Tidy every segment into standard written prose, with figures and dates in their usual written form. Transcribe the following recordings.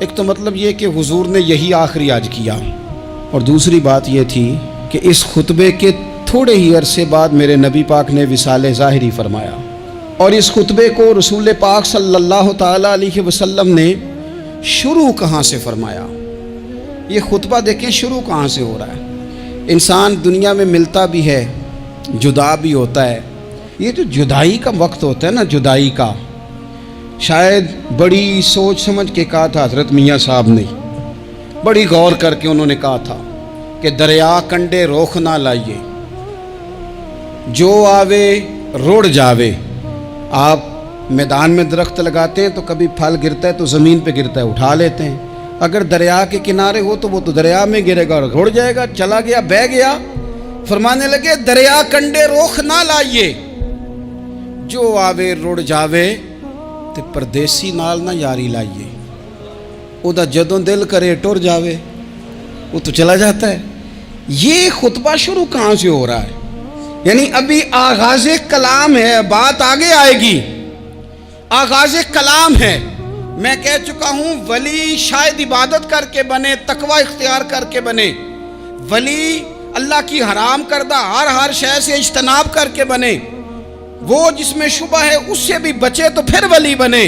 ایک تو مطلب یہ کہ حضور نے یہی آخری آج کیا، اور دوسری بات یہ تھی کہ اس خطبے کے تھوڑے ہی عرصے بعد میرے نبی پاک نے وصال ظاہری فرمایا، اور اس خطبے کو رسول پاک صلی اللہ تعالیٰ علیہ وسلم نے شروع کہاں سے فرمایا؟ یہ خطبہ دیکھیں شروع کہاں سے ہو رہا ہے۔ انسان دنیا میں ملتا بھی ہے، جدا بھی ہوتا ہے، یہ جو جدائی کا وقت ہوتا ہے نا، جدائی کا، شاید بڑی سوچ سمجھ کے کہا تھا حضرت میاں صاحب نے، بڑی غور کر کے انہوں نے کہا تھا کہ دریا کنڈے روخ نہ لائیے، جو آوے رڑ جاوے۔ آپ میدان میں درخت لگاتے ہیں تو کبھی پھل گرتا ہے تو زمین پہ گرتا ہے، اٹھا لیتے ہیں، اگر دریا کے کنارے ہو تو وہ تو دریا میں گرے گا اور رڑ جائے گا، چلا گیا، بہہ گیا۔ فرمانے لگے دریا کنڈے روخ نہ لائیے، جو آوے رڑ جاوے، تے پردیسی نال نہ یاری لائیے، او دا جدوں دل کرے ٹر جاوے، وہ تو چلا جاتا ہے۔ یہ خطبہ شروع کہاں سے ہو رہا ہے؟ یعنی ابھی آغاز کلام ہے، بات آگے آئے گی، آغاز کلام ہے۔ میں کہہ چکا ہوں ولی شاید عبادت کر کے بنے، تقوی اختیار کر کے بنے، ولی اللہ کی حرام کردہ ہر شے سے اجتناب کر کے بنے، وہ جس میں شبہ ہے اس سے بھی بچے تو پھر ولی بنے۔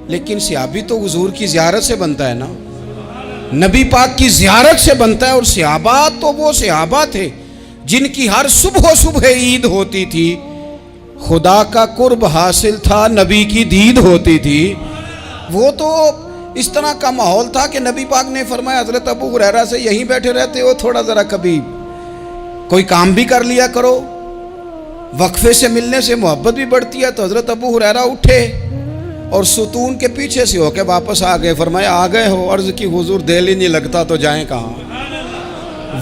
لیکن صحابی تو حضور کی زیارت سے بنتا ہے نا، نبی پاک کی زیارت سے بنتا ہے، اور صحابہ تو وہ صحابہ تھے جن کی ہر صبح عید ہوتی تھی، خدا کا قرب حاصل تھا، نبی کی دید ہوتی تھی۔ وہ تو اس طرح کا ماحول تھا کہ نبی پاک نے فرمایا حضرت ابو ہریرہ سے یہیں بیٹھے رہتے ہو، تھوڑا ذرا کبھی کوئی کام بھی کر لیا کرو، وقفے سے ملنے سے محبت بھی بڑھتی ہے۔ تو حضرت ابو ہریرہ اٹھے اور ستون کے پیچھے سے ہو کے واپس آ گئے۔ فرمایا آ گئے ہو؟ عرض کی حضور دل ہی نہیں لگتا تو جائیں کہاں۔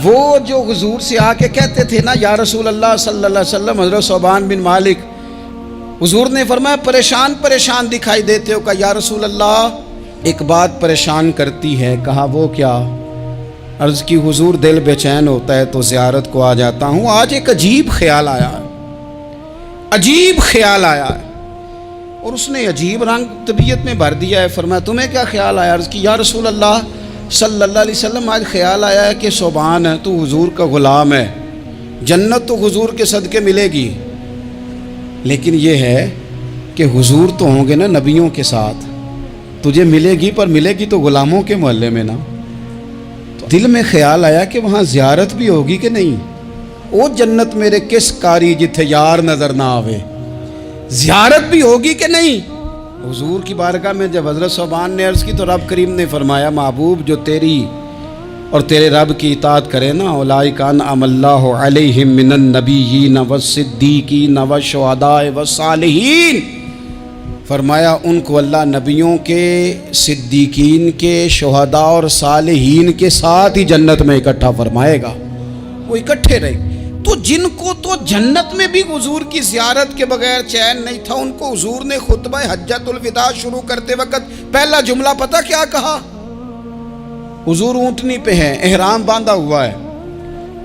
وہ جو حضور سے آ کے کہتے تھے نا یا رسول اللہ صلی اللہ علیہ وسلم، حضرت صوبان بن مالک، حضور نے فرمایا پریشان دکھائی دیتے ہو؟ کہا یا رسول اللہ ایک بات پریشان کرتی ہے۔ کہا وہ کیا؟ عرض کی حضور دل بے چین ہوتا ہے تو زیارت کو آ جاتا ہوں، آج ایک عجیب خیال آیا ہے، عجیب خیال آیا ہے، اور اس نے عجیب رنگ طبیعت میں بھر دیا ہے۔ فرمایا تمہیں کیا خیال آیا؟ عرض کی یا رسول اللہ صلی اللہ علیہ وسلم آج خیال آیا ہے کہ صوبان ہے، تو حضور کا غلام ہے، جنت تو حضور کے صدقے ملے گی، لیکن یہ ہے کہ حضور تو ہوں گے نا نبیوں کے ساتھ، تجھے ملے گی پر ملے گی تو غلاموں کے محلے میں نا۔ تو دل میں خیال آیا کہ وہاں زیارت بھی ہوگی کہ نہیں؟ او جنت میرے کس کاری جتھے یار نظر نہ آوے، زیارت بھی ہوگی کہ نہیں؟ حضور کی بارگاہ میں جب حضرت صوبان نے عرض کی تو رب کریم نے فرمایا محبوب جو تیری اور تیرے رب کی اطاعت کرے نا، اولئک انعم اللہ علیہم من النبیین والصدیقین والشہداء والصالحین، فرمایا ان کو اللہ نبیوں کے، صدیقین کے، شہداء اور صالحین کے ساتھ ہی جنت میں اکٹھا فرمائے گا، وہ اکٹھے رہے۔ تو جن کو تو جنت میں بھی حضور کی زیارت کے بغیر چین نہیں تھا، ان کو حضور نے خطبہ حجۃ الوداع شروع کرتے وقت پہلا جملہ پتہ کیا کہا؟ حضور اونٹنی پہ ہیں، احرام باندھا ہوا ہے،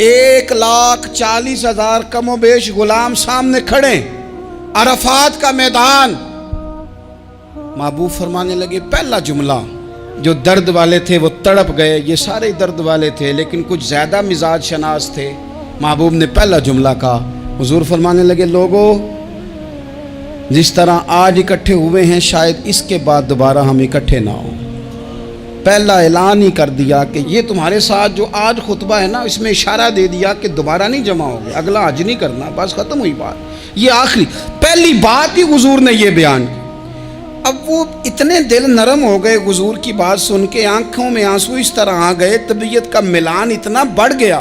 1,40,000 کم و بیش غلام سامنے کھڑے، عرفات کا میدان۔ محبوب فرمانے لگے پہلا جملہ، جو درد والے تھے وہ تڑپ گئے، یہ سارے درد والے تھے لیکن کچھ زیادہ مزاج شناس تھے۔ محبوب نے پہلا جملہ کہا، حضور فرمانے لگے لوگو جس طرح آج اکٹھے ہوئے ہیں شاید اس کے بعد دوبارہ ہم اکٹھے نہ ہوں۔ پہلا اعلان ہی کر دیا کہ یہ تمہارے ساتھ جو آج خطبہ ہے نا، اس میں اشارہ دے دیا کہ دوبارہ نہیں جمع ہوگے، اگلا حج نہیں کرنا، بس ختم ہوئی بات، یہ آخری پہلی بات ہی حضور نے یہ بیان کی۔ اب وہ اتنے دل نرم ہو گئے حضور کی بات سن کے، آنکھوں میں آنسو اس طرح آ گئے، طبیعت کا ملان اتنا بڑھ گیا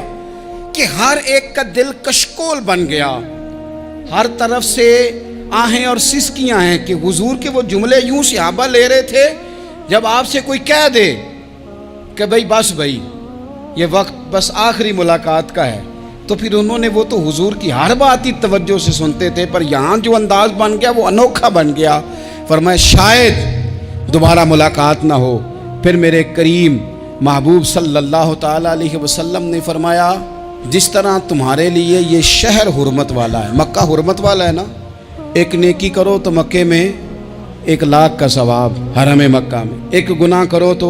کہ ہر ایک کا دل کشکول بن گیا، ہر طرف سے آہیں اور سسکیاں ہیں کہ حضور کے وہ جملے یوں صحابہ لے رہے تھے جب آپ سے کوئی کہہ دے کہ بھائی یہ وقت بس آخری ملاقات کا ہے، تو پھر انہوں نے وہ تو حضور کی ہر بات ہی توجہ سے سنتے تھے، پر یہاں جو انداز بن گیا وہ انوکھا بن گیا۔ فرمایا شاید دوبارہ ملاقات نہ ہو۔ پھر میرے کریم محبوب صلی اللہ تعالیٰ علیہ وسلم نے فرمایا جس طرح تمہارے لیے یہ شہر حرمت والا ہے، مکہ حرمت والا ہے نا، ایک نیکی کرو تو مکے میں 1,00,000 کا ثواب، حرم مکہ میں، ایک گناہ کرو تو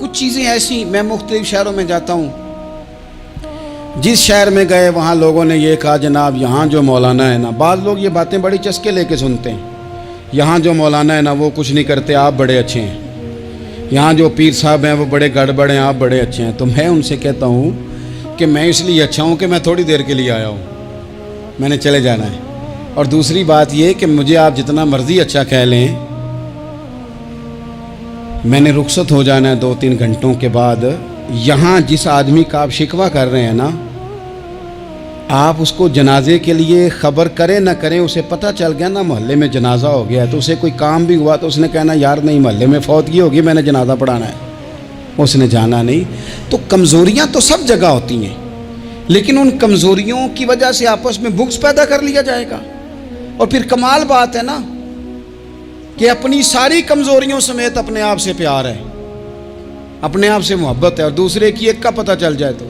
کچھ چیزیں ایسی، میں مختلف شہروں میں جاتا ہوں، جس شہر میں گئے وہاں لوگوں نے یہ کہا جناب یہاں جو مولانا ہے نا، بعض لوگ یہ باتیں بڑی چسکے لے کے سنتے ہیں، یہاں جو مولانا ہے نا وہ کچھ نہیں کرتے، آپ بڑے اچھے ہیں، یہاں جو پیر صاحب ہیں وہ بڑے گڑبڑ ہیں، آپ بڑے اچھے ہیں۔ تو میں ان سے کہتا ہوں کہ میں اس لیے اچھا ہوں کہ میں تھوڑی دیر کے لیے آیا ہوں، میں نے چلے جانا ہے۔ اور دوسری بات یہ کہ مجھے آپ جتنا مرضی اچھا کہہ لیں، میں نے رخصت ہو جانا ہے 2-3 گھنٹوں کے بعد۔ یہاں جس آدمی کا آپ شکوہ کر رہے ہیں نا، آپ اس کو جنازے کے لیے خبر کریں نہ کریں، اسے پتہ چل گیا نا محلے میں جنازہ ہو گیا ہے، تو اسے کوئی کام بھی ہوا تو اس نے کہنا یار نہیں محلے میں فوتگی ہوگی، میں نے جنازہ پڑھانا ہے، اس نے جانا نہیں۔ تو کمزوریاں تو سب جگہ ہوتی ہیں، لیکن ان کمزوریوں کی وجہ سے آپس میں بغض پیدا کر لیا جائے گا۔ اور پھر کمال بات ہے نا کہ اپنی ساری کمزوریوں سمیت اپنے آپ سے پیار ہے، اپنے آپ سے محبت ہے، اور دوسرے کی ایک کا پتہ چل جائے تو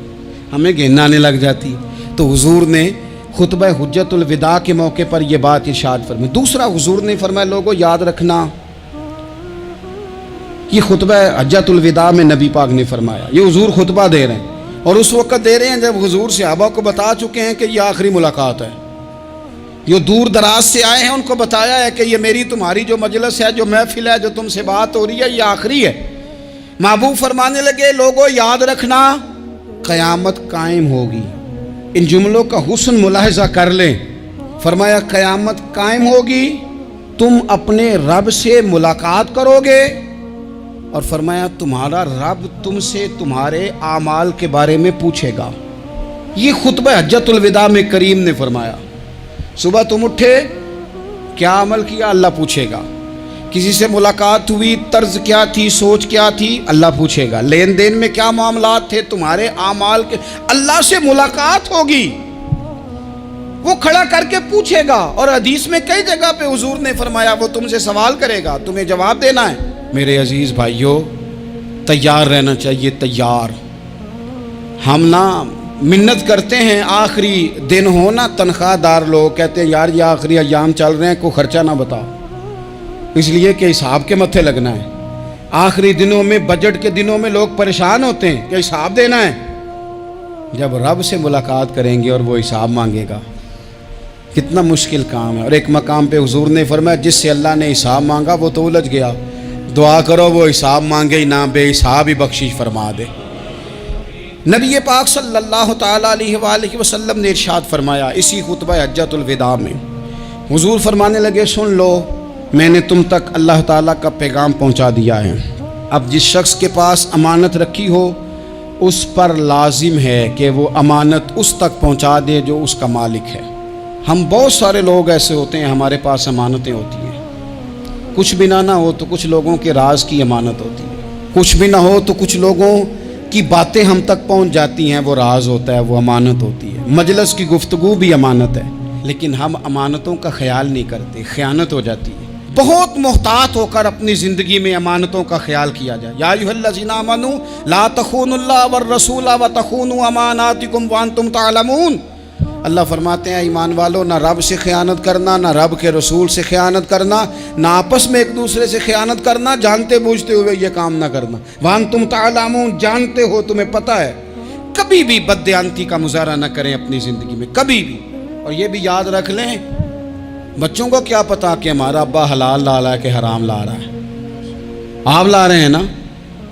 ہمیں گھن آنے لگ جاتی۔ تو حضور نے خطبہ حجت الوداع کے موقع پر یہ بات ارشاد فرمائی۔ دوسرا حضور نے فرمایا لوگوں یاد رکھنا، یہ خطبہ حجت الوداع میں نبی پاک نے فرمایا، یہ حضور خطبہ دے رہے ہیں، اور اس وقت دے رہے ہیں جب حضور صحابہ کو بتا چکے ہیں کہ یہ آخری ملاقات ہے، جو دور دراز سے آئے ہیں ان کو بتایا ہے کہ یہ میری تمہاری جو مجلس ہے، جو محفل ہے، جو تم سے بات ہو رہی ہے، یہ آخری ہے۔ محبوب فرمانے لگے لوگوں یاد رکھنا قیامت قائم ہوگی۔ ان جملوں کا حسن ملاحظہ کر لیں۔ فرمایا قیامت قائم ہوگی، تم اپنے رب سے ملاقات کرو گے، اور فرمایا تمہارا رب تم سے تمہارے اعمال کے بارے میں پوچھے گا۔ یہ خطبہ حجت الوداع میں کریم نے فرمایا۔ صبح تم اٹھے، کیا عمل کیا، اللہ پوچھے گا۔ کسی سے ملاقات ہوئی، طرز کیا تھی، سوچ کیا تھی، اللہ پوچھے گا۔ لین دین میں کیا معاملات تھے، تمہارے اعمال کے، اللہ سے ملاقات ہوگی، وہ کھڑا کر کے پوچھے گا۔ اور حدیث میں کئی جگہ پہ حضور نے فرمایا وہ تم سے سوال کرے گا، تمہیں جواب دینا ہے۔ میرے عزیز بھائیوں، تیار رہنا چاہیے، تیار۔ ہم نا منت کرتے ہیں آخری دن ہونا، تنخواہ دار لوگ کہتے ہیں یار یہ آخری ایام چل رہے ہیں، کوئی خرچہ نہ بتا، اس لیے کہ حساب کے متھے لگنا ہے۔ آخری دنوں میں، بجٹ کے دنوں میں لوگ پریشان ہوتے ہیں کہ حساب دینا ہے۔ جب رب سے ملاقات کریں گے اور وہ حساب مانگے گا، کتنا مشکل کام ہے۔ اور ایک مقام پہ حضور نے فرمایا جس سے اللہ نے حساب مانگا وہ تو الجھ گیا، دعا کرو وہ حساب مانگے ہی نہ، بے حساب ہی بخشش فرما دے۔ نبی پاک صلی اللہ تعالیٰ علیہ وآلہ وسلم نے ارشاد فرمایا اسی خطبہ حجت الوداع میں، حضور فرمانے لگے سن لو، میں نے تم تک اللہ تعالیٰ کا پیغام پہنچا دیا ہے۔ اب جس شخص کے پاس امانت رکھی ہو اس پر لازم ہے کہ وہ امانت اس تک پہنچا دے جو اس کا مالک ہے۔ ہم بہت سارے لوگ ایسے ہوتے ہیں ہمارے پاس امانتیں ہوتی ہیں، کچھ بھی نہ ہو تو کچھ لوگوں کے راز کی امانت ہوتی ہے، کچھ بھی نہ ہو تو کچھ لوگوں کی باتیں ہم تک پہنچ جاتی ہیں، وہ راز ہوتا ہے، وہ امانت ہوتی ہے۔ مجلس کی گفتگو بھی امانت ہے، لیکن ہم امانتوں کا خیال نہیں کرتے، خیانت ہو جاتی ہے۔ بہت محتاط ہو کر اپنی زندگی میں امانتوں کا خیال کیا جائے۔ یا ایھا الذین آمنوا لا تخونوا اللہ والرسول وتخونوا اماناتکم وانتم تعلمون۔ اللہ فرماتے ہیں ایمان والو، نہ رب سے خیانت کرنا، نہ رب کے رسول سے خیانت کرنا، نہ آپس میں ایک دوسرے سے خیانت کرنا، جانتے بوجھتے ہوئے یہ کام نہ کرنا۔ وانتم تعلمون، جانتے ہو، تمہیں پتہ ہے۔ کبھی بھی بددیانتی کا مظاہرہ نہ کریں اپنی زندگی میں، کبھی بھی۔ اور یہ بھی یاد رکھ لیں، بچوں کو کیا پتا کہ ہمارا ابا حلال لا رہا ہے کہ حرام لا رہا ہے؟ آپ لا رہے ہیں نا،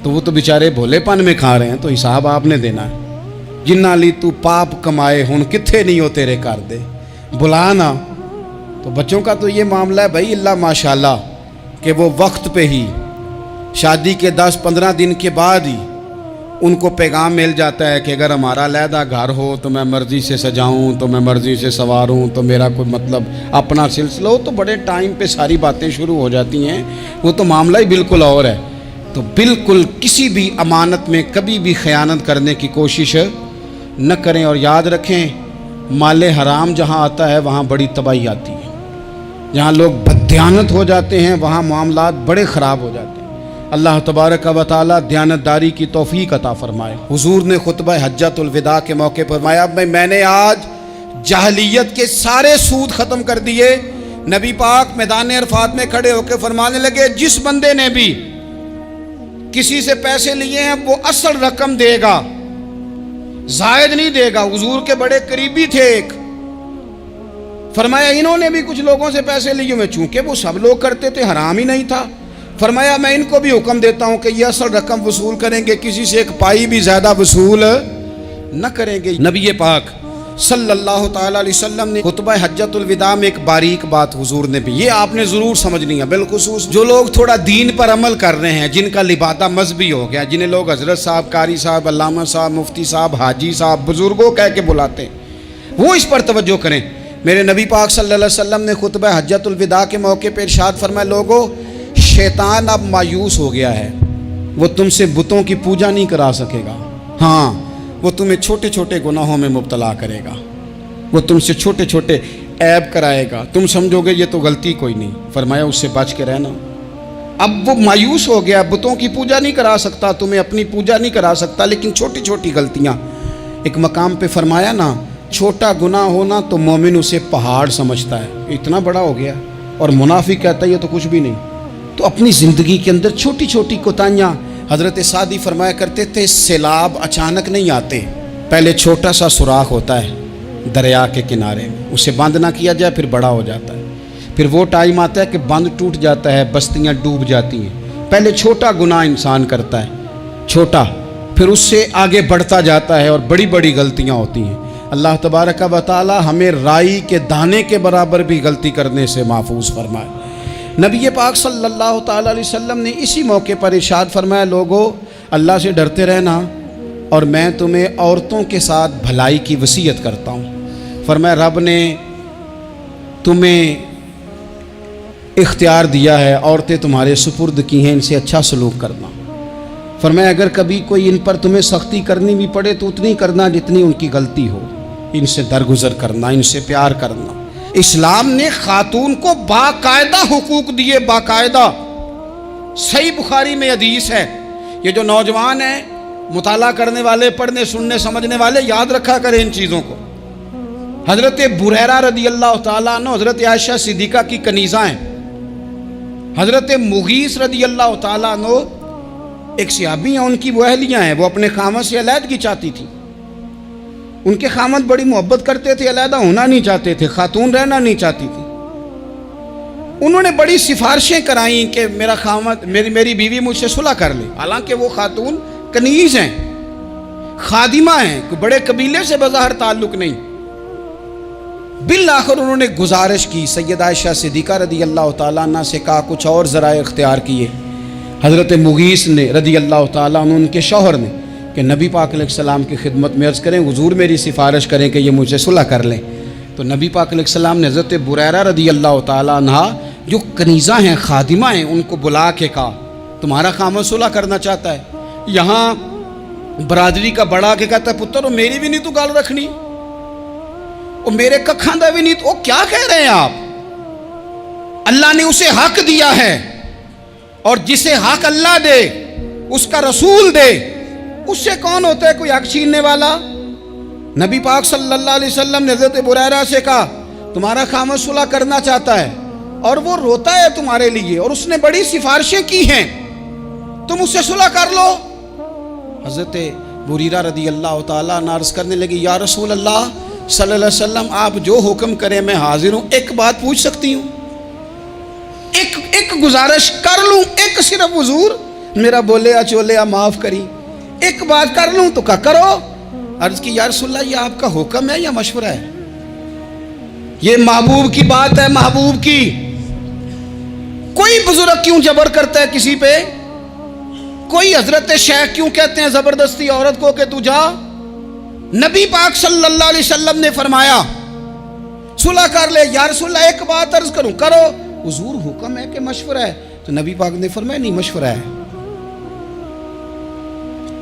تو وہ تو بیچارے بھولے پن میں کھا رہے ہیں، تو حساب آپ نے دینا ہے۔ جنہ لی تو پاپ کمائے ہن کتھے نہیں ہو تیرے کر دے، بلا نا۔ تو بچوں کا تو یہ معاملہ ہے بھائی، اللہ ماشاءاللہ کہ وہ وقت پہ ہی شادی کے 10-15 دن کے بعد ہی ان کو پیغام مل جاتا ہے کہ اگر ہمارا علیحدہ گھر ہو تو میں مرضی سے سجاؤں، تو میں مرضی سے سنواروں، تو میرا کوئی مطلب اپنا سلسلہ ہو، تو بڑے ٹائم پہ ساری باتیں شروع ہو جاتی ہیں، وہ تو معاملہ ہی بالکل اور ہے۔ تو بالکل کسی بھی امانت میں کبھی بھی خیانت کرنے کی کوشش نہ کریں، اور یاد رکھیں مال حرام جہاں آتا ہے وہاں بڑی تباہی آتی ہے، جہاں لوگ بددیانت ہو جاتے ہیں وہاں معاملات بڑے خراب ہو جاتے ہیں۔ اللہ تبارک و تعالیٰ دیانتداری کی توفیق عطا فرمائے۔ حضور نے خطبہ حجت الوداع کے موقع پر فرمایا میں نے آج جاہلیت کے سارے سود ختم کر دیے۔ نبی پاک میدان عرفات میں کھڑے ہو کے فرمانے لگے جس بندے نے بھی کسی سے پیسے لیے ہیں وہ اصل رقم دے گا، زائد نہیں دے گا۔ حضور کے بڑے قریبی تھے ایک، فرمایا انہوں نے بھی کچھ لوگوں سے پیسے لیے ہوئے، چونکہ وہ سب لوگ کرتے تھے، حرام ہی نہیں تھا، فرمایا میں ان کو بھی حکم دیتا ہوں کہ یہ اصل رقم وصول کریں گے، کسی سے ایک پائی بھی زیادہ وصول نہ کریں گے۔ نبی پاک صلی اللہ تعالی علیہ وسلم نے خطبہ حجۃ الوداع میں ایک باریک بات حضور نے بھی، یہ آپ نے ضرور سمجھنی ہے، بالخصوص جو لوگ تھوڑا دین پر عمل کر رہے ہیں، جن کا لبادہ مذہبی ہو گیا، جنہیں لوگ حضرت صاحب، قاری صاحب، علامہ صاحب، مفتی صاحب، حاجی صاحب، بزرگوں کہہ کے بلاتے ہیں، وہ اس پر توجہ کریں۔ میرے نبی پاک صلی اللہ علیہ وسلم نے خطبہ حجۃ الوداع کے موقع پہ ارشاد فرمایا، لوگو شیطان اب مایوس ہو گیا ہے، وہ تم سے بتوں کی پوجا نہیں کرا سکے گا، ہاں وہ تمہیں چھوٹے چھوٹے گناہوں میں مبتلا کرے گا، وہ تم سے چھوٹے چھوٹے عیب کرائے گا، تم سمجھو گے یہ تو غلطی کوئی نہیں، فرمایا اس سے بچ کے رہنا۔ اب وہ مایوس ہو گیا، بتوں کی پوجا نہیں کرا سکتا، تمہیں اپنی پوجا نہیں کرا سکتا، لیکن چھوٹی چھوٹی غلطیاں، ایک مقام پہ فرمایا نا، چھوٹا گناہ ہونا تو مومن اسے پہاڑ سمجھتا ہے، اتنا بڑا ہو گیا، اور منافق کہتا ہے یہ تو کچھ بھی نہیں۔ تو اپنی زندگی کے اندر چھوٹی چھوٹی کوتاہیاں، حضرت سعدی فرمایا کرتے تھے سیلاب اچانک نہیں آتے، پہلے چھوٹا سا سوراخ ہوتا ہے دریا کے کنارے میں، اسے بند نہ کیا جائے پھر بڑا ہو جاتا ہے، پھر وہ ٹائم آتا ہے کہ بند ٹوٹ جاتا ہے، بستیاں ڈوب جاتی ہیں۔ پہلے چھوٹا گناہ انسان کرتا ہے، چھوٹا، پھر اس سے آگے بڑھتا جاتا ہے اور بڑی بڑی غلطیاں ہوتی ہیں۔ اللہ تبارک و تعالی ہمیں رائی کے دانے کے برابر بھی غلطی کرنے سے محفوظ فرمائے۔ نبی پاک صلی اللہ تعالی علیہ وسلم نے اسی موقع پر ارشاد فرمایا، لوگو اللہ سے ڈرتے رہنا، اور میں تمہیں عورتوں کے ساتھ بھلائی کی وصیت کرتا ہوں۔ فرمایا رب نے تمہیں اختیار دیا ہے، عورتیں تمہارے سپرد کی ہیں، ان سے اچھا سلوک کرنا۔ فرمایا اگر کبھی کوئی ان پر تمہیں سختی کرنی بھی پڑے تو اتنی کرنا جتنی ان کی غلطی ہو، ان سے درگزر کرنا، ان سے پیار کرنا۔ اسلام نے خاتون کو باقاعدہ حقوق دیے، باقاعدہ، صحیح بخاری میں حدیث ہے۔ یہ جو نوجوان ہیں، مطالعہ کرنے والے، پڑھنے سننے سمجھنے والے، یاد رکھا کریں ان چیزوں کو۔ حضرت بریرہ رضی اللہ تعالیٰ عنہ حضرت عائشہ صدیقہ کی کنیزہ ہیں، حضرت مغیث رضی اللہ تعالیٰ عنہ ایک صحابی ہیں، ان کی وہ اہلیہ ہیں، وہ اپنے خامد سے علیحدگی چاہتی تھی، ان کے خامد بڑی محبت کرتے تھے، علیحدہ ہونا نہیں چاہتے تھے، خاتون رہنا نہیں چاہتی تھی۔ انہوں نے بڑی سفارشیں کرائیں کہ میرا خامد، میری بیوی مجھ سے صلح کر لے، حالانکہ وہ خاتون کنیز ہیں، خادمہ ہیں، کوئی بڑے قبیلے سے بظاہر تعلق نہیں۔ بالآخر انہوں نے گزارش کی، سیدہ عائشہ صدیقہ رضی اللہ تعالیٰ عنہ سے کہا، کچھ اور ذرائع اختیار کیے۔ حضرت مغیث نے رضی اللہ تعالیٰ عنہ، ان کے شوہر نے، کہ نبی پاک علیہ السلام کی خدمت میں عرض کریں حضور میری سفارش کریں کہ یہ مجھ سے صلح کر لیں۔ تو نبی پاک علیہ السلام نے حضرت بریرہ رضی اللہ تعالیٰ عنہ جو کنیزہ ہیں، خادمہ ہیں، ان کو بلا کے کہا تمہارا خامد صلح کرنا چاہتا ہے۔ یہاں برادری کا بڑا کے کہتا ہے پتر میری بھی نہیں تو گال رکھنی، اور میرے ککھاں دا بھی نہیں تو، کیا کہہ رہے ہیں آپ؟ اللہ نے اسے حق دیا ہے، اور جسے حق اللہ دے اس کا رسول دے، اس سے کون ہوتا ہے کوئی حق چھیننے والا؟ نبی پاک صلی اللہ علیہ وسلم نے حضرت بریرہ سے کہا تمہارا خامد صلح کرنا چاہتا ہے اور وہ روتا ہے تمہارے لیے، اور اس نے بڑی سفارشیں کی ہیں، تم اس سے صلح کر لو۔ حضرت بریرہ رضی اللہ تعالیٰ عنہ عرض کرنے لگی یا رسول اللہ صلی اللہ علیہ وسلم آپ جو حکم کریں میں حاضر ہوں، ایک بات پوچھ سکتی ہوں؟ ایک گزارش کر لوں؟ ایک صرف حضور میرا بولیا چولیا معاف کری، ایک بات کر لوں؟ تو کہا کرو۔ عرض کی یا رسول اللہ یہ آپ کا حکم ہے یا مشورہ ہے؟ یہ محبوب کی بات ہے، محبوب کی۔ کوئی بزرگ کیوں جبر کرتا ہے کسی پہ؟ کوئی حضرت شیخ کیوں کہتے ہیں زبردستی عورت کو کہ تو جا؟ نبی پاک صلی اللہ علیہ وسلم نے فرمایا صلح کر لے۔ یا رسول اللہ ایک بات عرض کروں؟ کرو۔ حضور حکم ہے کہ مشورہ ہے؟ تو نبی پاک نے فرمایا نہیں مشورہ ہے،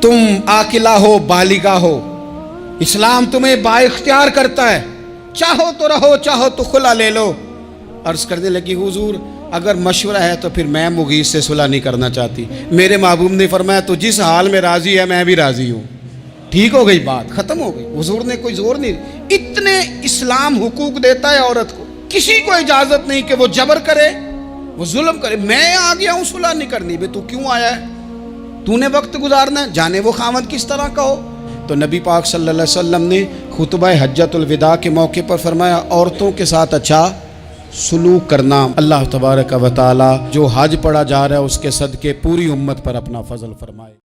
تم عاقلہ ہو، بالغہ ہو، اسلام تمہیں با اختیار کرتا ہے، چاہو تو رہو، چاہو تو خلا لے لو۔ عرض کرنے لگی حضور اگر مشورہ ہے تو پھر میں مغیث سے صلح نہیں کرنا چاہتی۔ میرے محبوب نے فرمایا تو جس حال میں راضی ہے میں بھی راضی ہوں۔ ٹھیک ہو گئی بات، ختم ہو گئی۔ حضور نے کوئی زور نہیں، اتنے اسلام حقوق دیتا ہے عورت کو، کسی کو اجازت نہیں کہ وہ جبر کرے، وہ ظلم کرے۔ میں آ گیا ہوں صلح نہیں کرنی، بے تو کیوں آیا ہے؟ تو نے وقت گزارنا ہے، جانے وہ خاوند کس طرح کا ہو۔ تو نبی پاک صلی اللہ علیہ وسلم نے خطبہ حجۃ الوداع کے موقع پر فرمایا عورتوں کے ساتھ اچھا سلوک کرنا۔ اللہ تبارک و تعالی جو حج پڑھا جا رہا ہے اس کے صدقے پوری امت پر اپنا فضل فرمائے۔